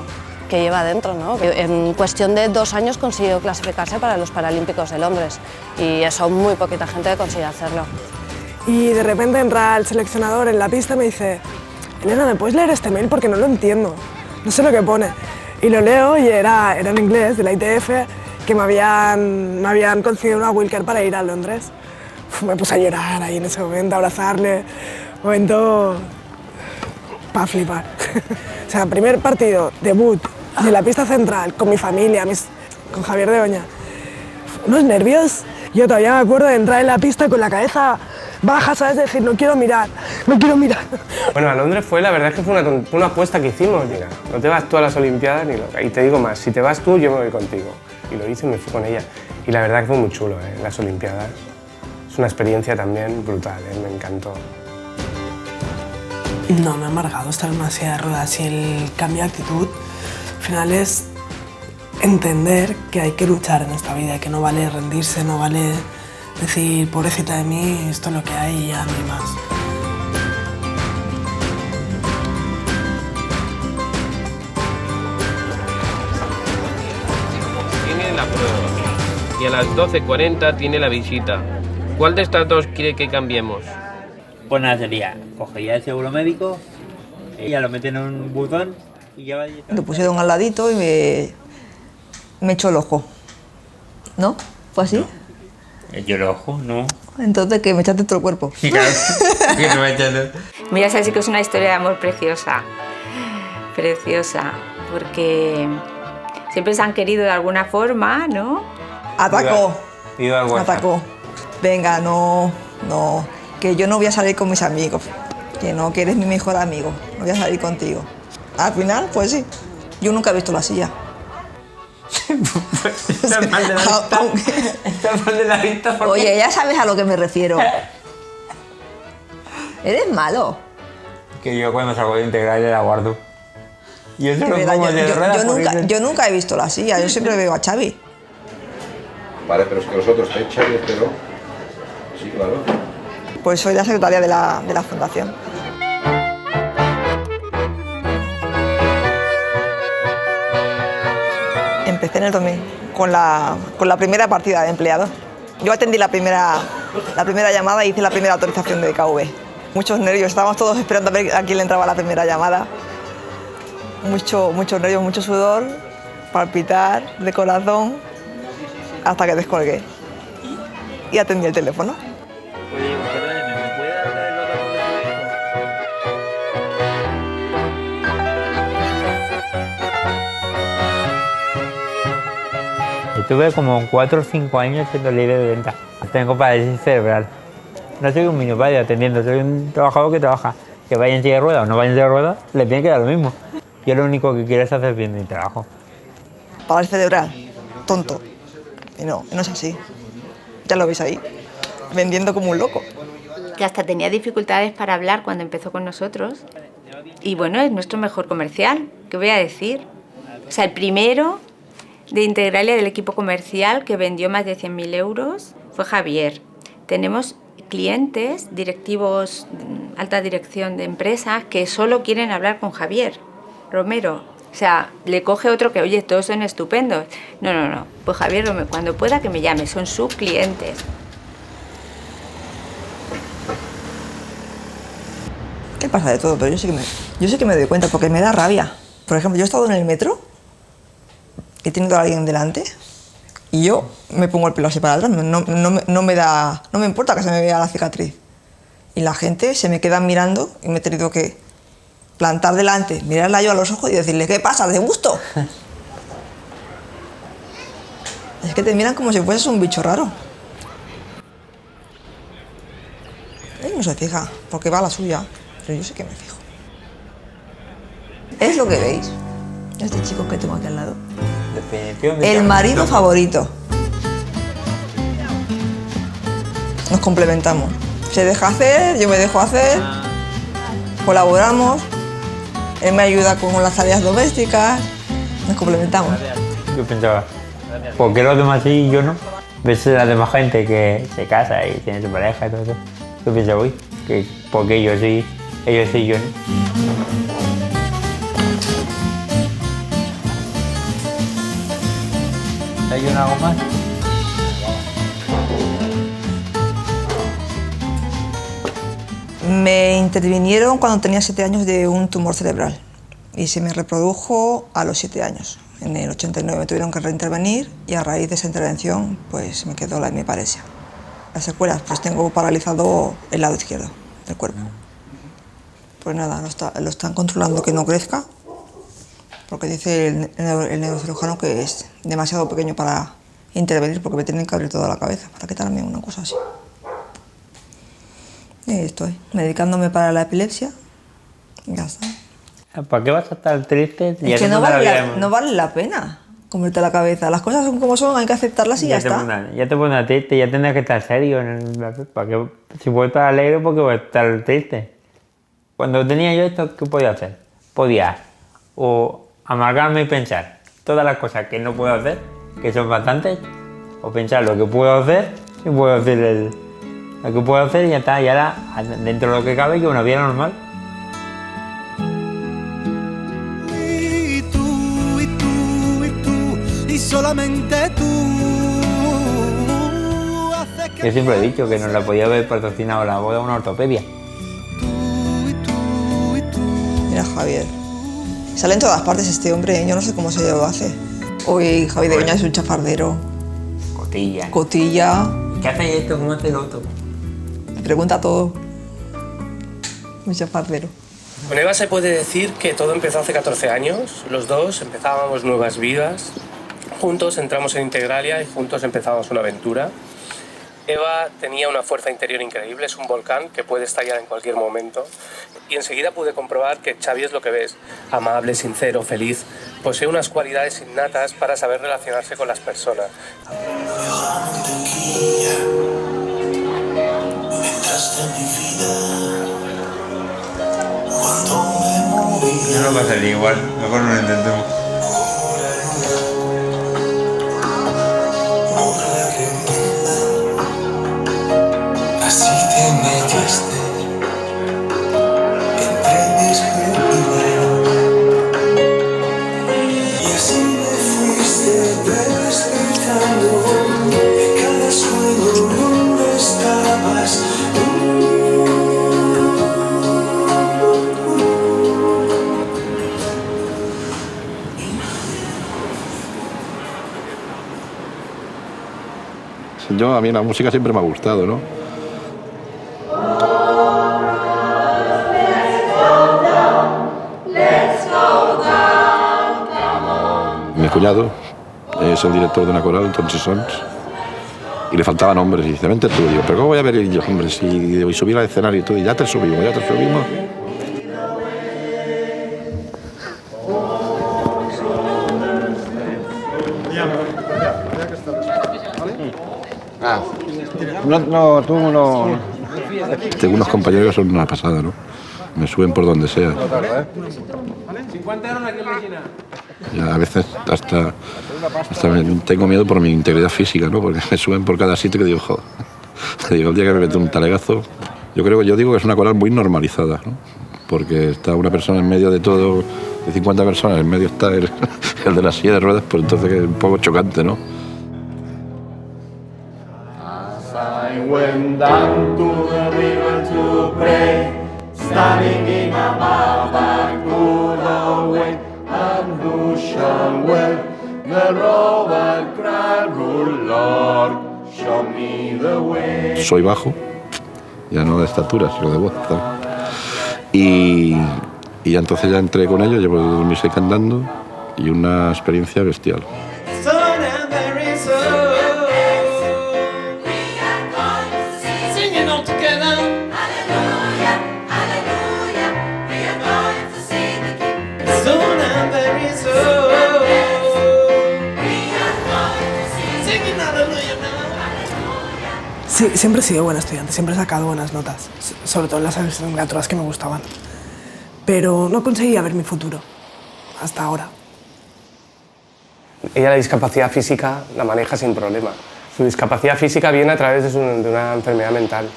que lleva dentro, ¿no? En cuestión de 2 años consiguió clasificarse para los Paralímpicos de Londres y eso muy poquita gente consigue hacerlo. Y de repente entra el seleccionador en la pista y me dice: Elena, ¿me puedes leer este mail? Porque no lo entiendo, no sé lo que pone. Y lo leo y era en inglés, de la ITF, que me habían concedido una wheelchair para ir a Londres. Me puse a llorar ahí en ese momento, a abrazarle, momento para flipar. O sea, primer partido, debut, de la pista central, con mi familia, con Javier de Oña. Unos nervios. Yo todavía me acuerdo de entrar en la pista con la cabeza baja, ¿sabes? Decir, no quiero mirar. Bueno, a Londres la verdad es que fue una apuesta que hicimos, mira, no te vas tú a las Olimpiadas ni loca. Y te digo más, si te vas tú, yo me voy contigo. Y lo hice y me fui con ella. Y la verdad que fue muy chulo, las Olimpiadas. Es una experiencia también brutal, me encantó. No, me ha amargado estar en una silla de ruedas y el cambio de actitud, al final es entender que hay que luchar en esta vida, que no vale rendirse, no vale decir, pobrecita de mí, esto es lo que hay y ya no hay más. Tiene la prueba y a las 12:40 tiene la visita. ¿Cuál de estas dos quiere que cambiemos? Pues nada, sería, cogería el seguro médico, ella lo mete en un buzón y ya va... Lo pusieron al ladito y me echó el ojo, ¿no? ¿Fue así? No. ¿Yo el ojo? No. Entonces, ¿qué? ¿Me echaste todo el cuerpo? Sí, claro. ¿Qué me echaste? Mira, esa sí que es una historia de amor preciosa. Preciosa. Porque siempre se han querido de alguna forma, ¿no? Atacó. Viva el WhatsApp. Atacó. Venga, no. Que yo no voy a salir con mis amigos. Que no, que eres mi mejor amigo. No voy a salir contigo. Al final, pues sí. Yo nunca he visto la silla. Estás mal de la vista. Estás mal de la vista. Oye, ya sabes a lo que me refiero. Eres malo. Que yo cuando salgo de integral la guardo. Yo se lo pongo de ruedas. Yo nunca he visto la silla. Yo siempre veo a Xavi. Vale, pero es que nosotros, Xavi, pero... Sí, claro. Pues soy la secretaria de la fundación. Empecé en el 2000 con la primera partida de empleados. Yo atendí la primera llamada y hice la primera autorización de KV. Muchos nervios, estábamos todos esperando a ver a quién le entraba la primera llamada. Muchos nervios, mucho sudor, palpitar de corazón, hasta que descolgué y atendí el teléfono. Estuve como 4 o 5 años siendo líder de venta. Tengo parálisis cerebral. No soy un minusválido atendiendo, soy un trabajador que trabaja. Que vaya en silla de ruedas o no vaya en silla de ruedas, le tiene que dar lo mismo. Yo lo único que quiero es hacer bien mi trabajo. Parálisis cerebral, tonto. Y no es así. Ya lo veis ahí, vendiendo como un loco. Que hasta tenía dificultades para hablar cuando empezó con nosotros. Y bueno, es nuestro mejor comercial, ¿qué voy a decir? O sea, el primero de Integralia del equipo comercial que vendió más de 100.000 euros fue Javier. Tenemos clientes, directivos, alta dirección de empresas que solo quieren hablar con Javier Romero. O sea, le coge otro que, oye, todos son estupendos. No. Pues Javier Romero, cuando pueda que me llame, son sus clientes. ¿Qué pasa de todo? Pero yo sí que me doy cuenta porque me da rabia. Por ejemplo, yo he estado en el metro y he tenido a alguien delante y yo me pongo el pelo así para atrás, no me importa que se me vea la cicatriz. Y la gente se me queda mirando y me he tenido que plantar delante, mirarla yo a los ojos y decirle, ¿qué pasa? ¿De gusto? Es que te miran como si fueses un bicho raro. Él no se fija, porque va a la suya, pero yo sí que me fijo. Es lo que veis. Este chico que tengo aquí al lado. El marido favorito. Nos complementamos. Se deja hacer, yo me dejo hacer, colaboramos, él me ayuda con las tareas domésticas, nos complementamos. Yo pensaba, ¿por qué los demás sí y yo no? Ves a la demás gente que se casa y tiene su pareja y todo eso. Yo pensaba, uy, ¿por qué ellos sí y yo no? ¿Hay algo más? Me intervinieron cuando tenía 7 años de un tumor cerebral y se me reprodujo a los 7 años. En el 89 me tuvieron que reintervenir y a raíz de esa intervención pues me quedó la hemiparesia. Las secuelas, pues tengo paralizado el lado izquierdo del cuerpo. Pues nada, lo están controlando que no crezca porque dice el neurocirujano que es demasiado pequeño para intervenir porque me tienen que abrir toda la cabeza para quitarme una cosa así. Y ahí estoy, medicándome para la epilepsia. Y ya está. ¿Para qué vas a estar triste? Es que no vale la pena comerte la cabeza. Las cosas son como son, hay que aceptarlas y ya está. Ya te pones triste, ya tendrás que estar serio. ¿Para qué? Si puedo estar alegre, ¿por qué voy a estar triste? Cuando tenía yo esto, ¿qué podía hacer? Podía o amargarme y pensar todas las cosas que no puedo hacer, que son bastantes, o pensar lo que puedo hacer y puedo hacer lo que puedo hacer y ya está. Y ahora, dentro de lo que cabe, que una vida normal. Y solamente tú. Yo siempre he dicho que nos la podía haber patrocinado la boda una ortopedia. Mira Javier, sale en todas partes este hombre, yo no sé cómo se lo hace. Hoy Javier de Viña es un chafardero. Cotilla. Cotilla. ¿Qué hace esto? ¿Cómo hace lo otro? Me pregunta todo. Un chafardero. Con Eva se puede decir que todo empezó hace 14 años. Los dos empezábamos nuevas vidas. Juntos entramos en Integralia y juntos empezamos una aventura. Eva tenía una fuerza interior increíble, es un volcán que puede estallar en cualquier momento. Y enseguida pude comprobar que Xavi es lo que ves, amable, sincero, feliz. Posee unas cualidades innatas para saber relacionarse con las personas. No va a salir igual, mejor no lo intentemos. Así te metiste entre mis primeros y así me fuiste despertando de cada sueño donde estabas tú. A mí la música siempre me ha gustado, ¿no? Mi cuñado es el director de una coral, Tonsi Sons, y le faltaban hombres. Y dice, vente tú. Digo, pero ¿cómo voy a ver yo hombres? Y subir al escenario y todo. Y ya te subimos, ya te subimos. No, tú no. Tengo unos compañeros que son una pasada, ¿no? Me suben por donde sea. 50 euros aquí en la esquina. Y a veces hasta tengo miedo por mi integridad física, ¿no? Porque me suben por cada sitio que digo, joder. Digo, el día que me meto un talegazo. Yo digo que es una coral muy normalizada, ¿no? Porque está una persona en medio de todo, de 50 personas, en medio está el de la silla de ruedas, pues entonces es un poco chocante, ¿no? I went down to the river to pray, standing in a back to the way, and who shall well the rover cried, oh Lord, show me the way. Soy bajo, ya no de estatura, sino de voz, ¿sabes? Y ya entonces ya entré con ellos, llevo 2006 cantando y una experiencia bestial. Sí, siempre he sido buena estudiante, siempre he sacado buenas notas, sobre todo en las asignaturas que me gustaban. Pero no conseguía ver mi futuro, hasta ahora. Ella la discapacidad física la maneja sin problema. Su discapacidad física viene a través de una enfermedad mental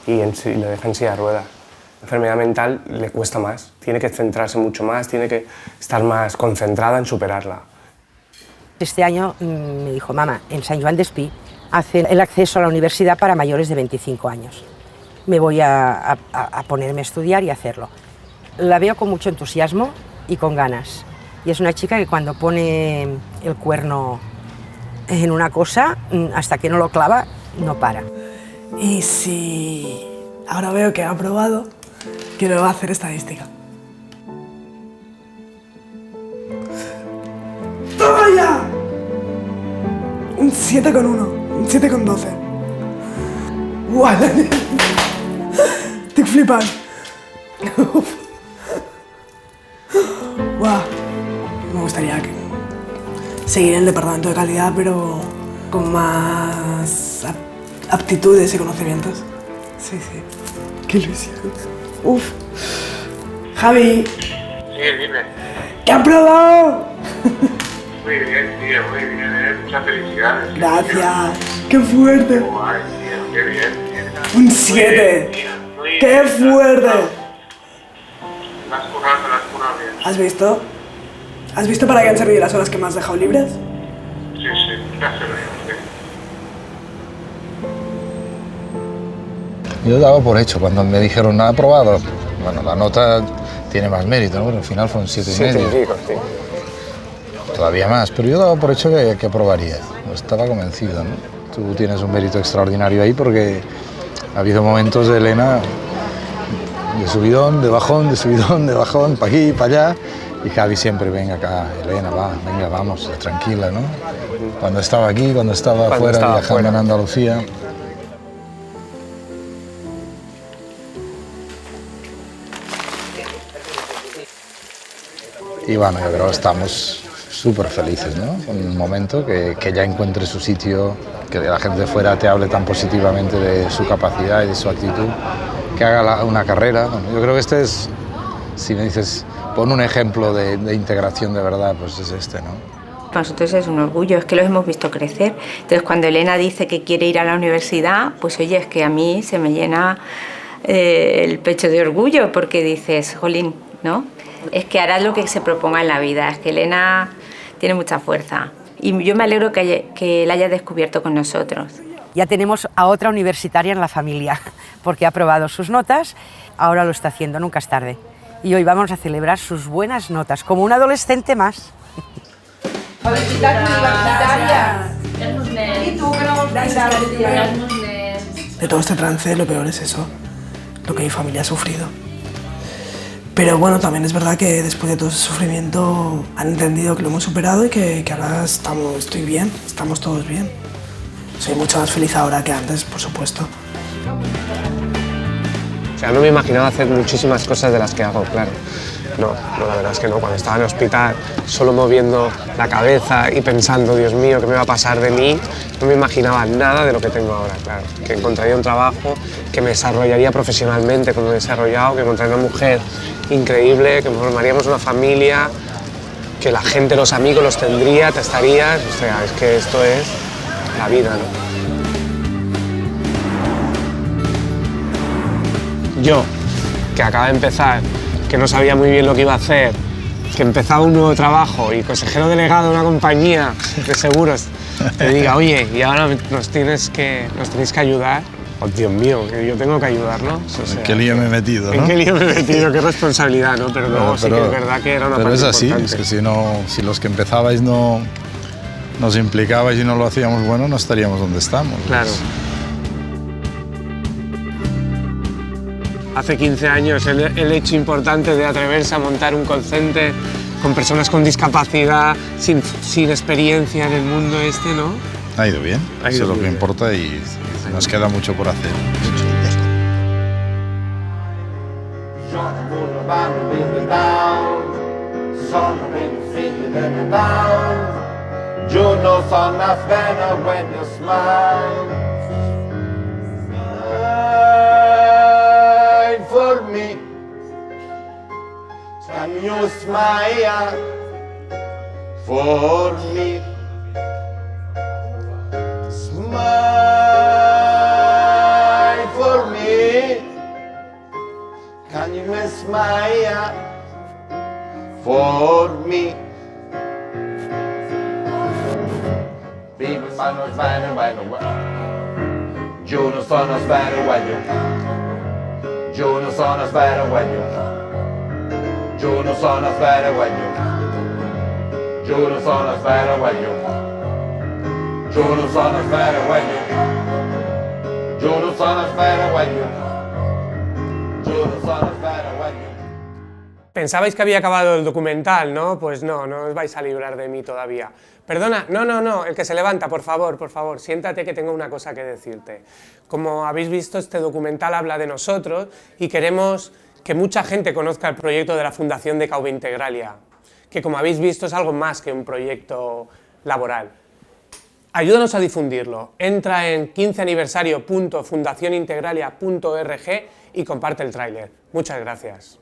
y le deja en silla de ruedas. La enfermedad mental le cuesta más, tiene que centrarse mucho más, tiene que estar más concentrada en superarla. Este año me dijo, mamá, en Sant Joan d'Espí hacen el acceso a la universidad para mayores de 25 años. Me voy a ponerme a estudiar y hacerlo. La veo con mucho entusiasmo y con ganas. Y es una chica que cuando pone el cuerno en una cosa, hasta que no lo clava, no para. Y si ahora veo que ha aprobado, quiero hacer estadística. ¡Toma ya! Un 7,1, un 7,12. ¡Guau! Estic flipant. Buah. Me gustaría seguir en el departamento de calidad, pero con más aptitudes y conocimientos. Sí, sí. Qué ilusión. Uf. Javi. Sí, dime. ¡Que ha aprobado! Muy bien, tío, muy bien. Muchas felicidades. Gracias. ¡Qué fuerte! Guay, tío, qué bien. ¡Un 7! ¡Qué fuerte! Las curras bien. ¿Has visto? ¿Has visto para qué han servido las horas que me has dejado libres? Sí, ya se ve. Yo daba por hecho, cuando me dijeron nada aprobado, bueno, la nota tiene más mérito, ¿no? Pero al final fue un 7,5. Sí. Todavía más, pero yo daba por hecho que aprobaría. Estaba convencido, ¿no? Tú tienes un mérito extraordinario ahí porque ha habido momentos de Elena de subidón, de bajón, de subidón, de bajón, para aquí, para allá. Y Javi siempre, venga acá, Elena, va, venga, vamos, tranquila, ¿no? Cuando estaba aquí, cuando estaba afuera, viajando en Andalucía. Y bueno, yo creo que estamos súper felices, ¿no? Un momento que ya encuentre su sitio, que la gente de fuera te hable tan positivamente de su capacidad y de su actitud, que haga una carrera. Bueno, yo creo que este es, si me dices, pon un ejemplo de integración de verdad, pues es este, ¿no? Para nosotros es un orgullo, es que los hemos visto crecer. Entonces, cuando Elena dice que quiere ir a la universidad, pues oye, es que a mí se me llena el pecho de orgullo, porque dices, jolín, ¿no? Es que hará lo que se proponga en la vida. Es que Elena tiene mucha fuerza. Y yo me alegro que la haya descubierto con nosotros. Ya tenemos a otra universitaria en la familia, porque ha aprobado sus notas, ahora lo está haciendo, nunca es tarde. Y hoy vamos a celebrar sus buenas notas, como un adolescente más. ¡Felicitats universitàries! ¿Y tú qué no De todo este trance, lo peor es eso, lo que mi familia ha sufrido. Pero bueno, también es verdad que después de todo ese sufrimiento han entendido que lo hemos superado y que ahora estoy bien, estamos todos bien. Soy mucho más feliz ahora que antes, por supuesto. O sea, no me imaginaba hacer muchísimas cosas de las que hago, claro. No, la verdad es que no. Cuando estaba en el hospital, solo moviendo la cabeza y pensando, Dios mío, ¿qué me va a pasar de mí? No me imaginaba nada de lo que tengo ahora, claro. Que encontraría un trabajo, que me desarrollaría profesionalmente como me he desarrollado, que encontraría una mujer increíble, que formaríamos una familia, que la gente, los amigos los tendría, te estarías. O sea, es que esto es la vida, ¿no? Yo, que acaba de empezar, que no sabía muy bien lo que iba a hacer, que empezaba un nuevo trabajo y consejero delegado de una compañía de seguros, te diga, oye, y ahora nos tenéis que ayudar. Oh, Dios mío, que yo tengo que ayudarnos. O sea, ¿en qué lío me he metido, no? ¿En qué lío me he metido? Qué responsabilidad, ¿no? Pero luego sí que es verdad que era una parte importante. Pero es así, es que si los que empezabais no nos implicabais y no lo hacíamos bueno, no estaríamos donde estamos. Claro. Hace 15 años el hecho importante de atreverse a montar un call center con personas con discapacidad, sin experiencia en el mundo este, ¿no? Ha ido bien, eso es lo que importa y nos queda mucho por hacer. For me, can you smile for me? Smile for me. Can you smile for me? People sono sbagliati when you know sono sbagliati when you. Yo no sono sbagliato, yo no sono sbagliato, yo no sono sbagliato, yo no sono sbagliato, yo no sono sbagliato, yo no sono sbagliato. Pensabais que había acabado el documental, ¿no? Pues no, no os vais a librar de mí todavía. Perdona, no, el que se levanta, por favor, siéntate que tengo una cosa que decirte. Como habéis visto, este documental habla de nosotros y queremos que mucha gente conozca el proyecto de la Fundación de Cauve Integralia, que como habéis visto es algo más que un proyecto laboral. Ayúdanos a difundirlo. Entra en 15aniversario.fundacionintegralia.org y comparte el tráiler. Muchas gracias.